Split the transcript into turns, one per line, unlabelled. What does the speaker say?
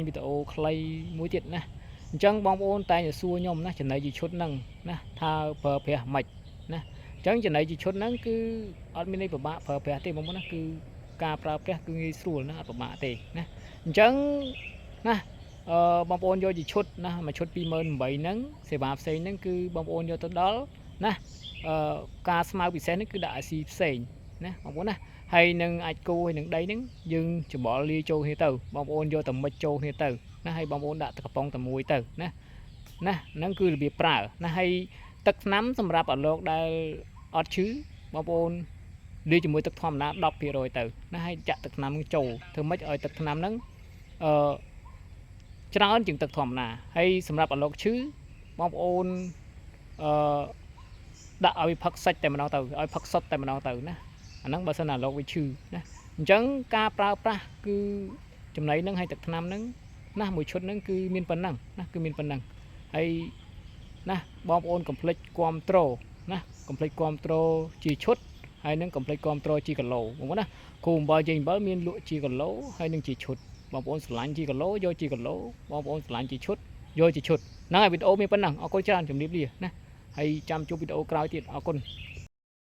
វីដេអូខ្លីមួយទៀតណាអញ្ចឹងបងប្អូនតែសួរខ្ញុំណាចំណៃជាឈុតហ្នឹងណាថាប្រើប្រាស់មិនណាអញ្ចឹងចំណៃជាឈុតហ្នឹងគឺអត់មានន័យពិបាកប្រើប្រាស់ទេបងប្អូនណាគឺការប្រើប្រាស់គឺងាយស្រួលណាអត់ពិបាកទេណាអញ្ចឹងណាបងប្អូនយកជាឈុតណាមួយឈុត 28000 ហ្នឹងសេវាផ្សេងហ្នឹងគឺបងប្អូនយកទៅដល់ណាការស្មៅពិសេសហ្នឹងគឺដាក់ IC ផ្សេងណាបងប្អូនណាហើយនឹងអាចគោហើយនឹងដីហ្នឹងយើងច្បល់លាយចូលគ្នាទៅបងប្អូនយកតែមិចចូលគ្នាទៅណាហើយបងប្អូនដាក់ទឹកកំប៉ុងតែមួយទៅណាហ្នឹងគឺរបៀបប្រើណាហើយទឹកថ្នាំសម្រាប់អលោកដែលអត់ឈឺបងប្អូនលាយជាមួយទឹកធម្មតា 10% ទៅណាហើយចាក់ទឹកថ្នាំចូលធ្វើម៉េចឲ្យទឹកថ្នាំហ្នឹងអឺច្រើនជាងទឹកធម្មតាហើយសម្រាប់អលោកឈឺបងប្អូនអឺដាក់ឲ្យផឹកសាច់តែម្ដងទៅឲ្យផឹកសុទ្ធតែម្ដងទៅណាអាហ្នឹងបើសិនអាលោកវាឈឺណាអញ្ចឹងការប្រើប្រាស់គឺចំណីហ្នឹងឲ្យទឹកថ្នាំហ្នឹងណាមួយឈុតហ្នឹងគឺមានប៉ុណ្ណឹងណាគឺមានប៉ុណ្ណឹងហើយណាបងប្អូនកុំភ្លេចគាំទ្រណាកុំភ្លេចគាំទ្រជាឈុតហើយនឹងកុំភ្លេចគាំទ្រជាគីឡូបងប្អូនណាគូអំបិលជ័យអំបិលមានលក់ជាគីឡូហើយនឹងជាឈុតបងប្អូនស្រឡាញ់ជាគីឡូយកជាគីឡូបងប្អូនស្រឡាញ់ជាឈុតយកជាឈុតហ្នឹងហើយវីដេអូមានប៉ុណ្ណឹងអរគុណច្រើនជំរាបលាណាហើយចាំជួបវីដេអូក្រោយទៀតអរគុណ